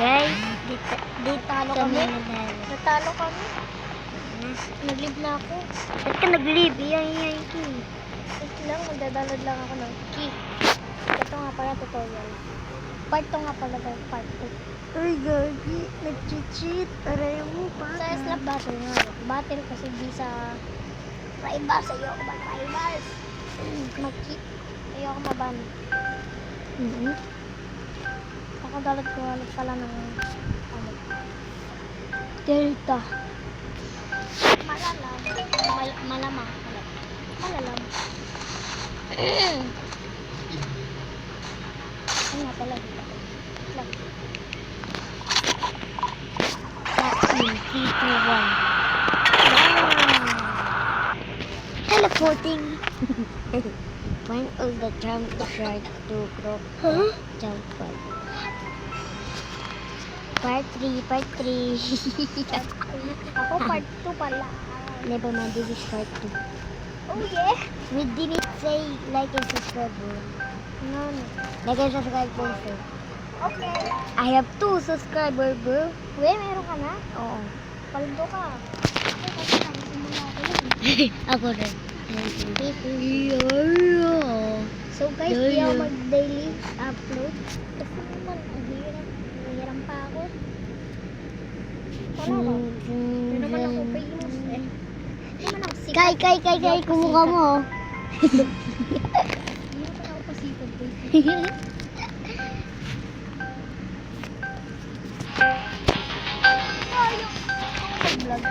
Guys, dito Natalo kami. Natalo kami. Nag-leave na ako. Ba't ka nag-leave? Iyan key. Wait lang, magdadalad lang ako ng key. Ito nga pala tutorial. Part 2 nga pala daw, part 2. Ay, gagi. Nag-cheat. Aray mo pa. Sa slap battle nga. Battle kasi di sa rivals. Ayoko ba rivals? Mag-cheat. Ayoko maban. Nakadalat ko nga pala ng ano. Delta. Malalam. Malamang. Malalam. Ano nga pala dito? Slap. Vaccine 3, 2, 1. Teleporting. Find all the jump try to grow. Jump part. Part 3, part 3. Ako part 2 pala. Never mind, this is part 2. Oh yeah. We didn't say like and subscribe, bro. No. Like and subscribe also. Okay. I have 2 subscribers, bro. Uy, meron ka na? Oo. Paldo ka. Okay, kasi nakasimula ako yun. Ako rin. So guys, di ako mag-daily upload. Kasi naman, ang hirap pa ako. Wala ba? Hindi naman ako famous eh. Hindi naman ako sikat. Kay, kumukha mo. Hindi naman ako pasikat eh. Vlog.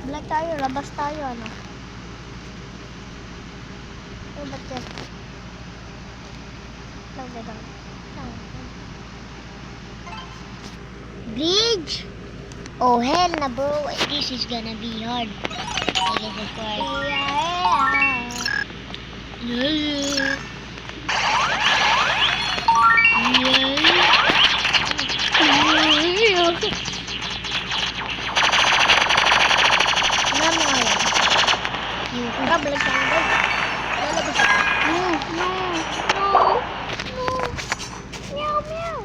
Vlog tayo, labas tayo, ano? Ano ba yan? Vlog na lang. Bridge? Oh, hell na, bro. This is gonna be hard. I guess of course. Yeah. Ano mo yan? Tara, vlog tayo, guys. Lalabas ako. No. Meow, meow.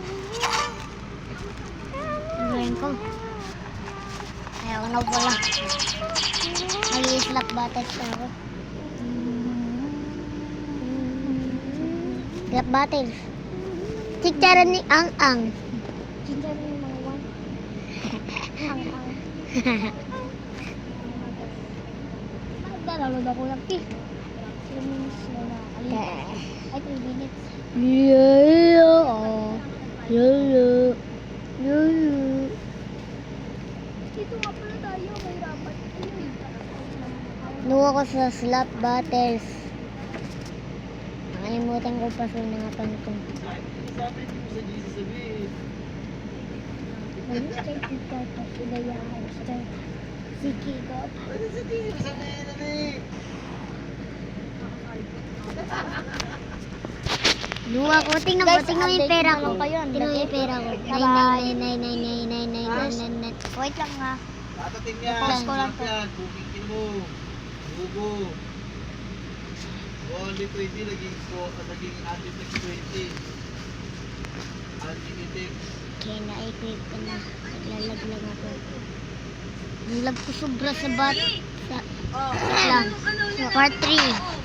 Ngayon ko. Ayaw na pala. Nag-i-slap battles na ako. Slap battles. Tiktaran ni Ang-Ang. Ginger yung mga one. Ang. Nagdalawad ako lang, 3 minutes na nakakalimutan. Ay, 3 minutes. Dito nga pala tayo, may rapat. Nuha ko sa slap battles. Nakalimutan ko pa sa mga pantong. Nuha ko, tingnan mo yung pera ko. Tingnan mo yung pera ko. 999999999. Wait lang nga. Tatatin yan. Pause ko lang to. Bukingin mo. Bugo. 120 naging unlimited 20. Unlimited. Kaya naipig ko na. Naglalaglag ako. Ang lag ko sobra sa bat. Sa lang. Part 3.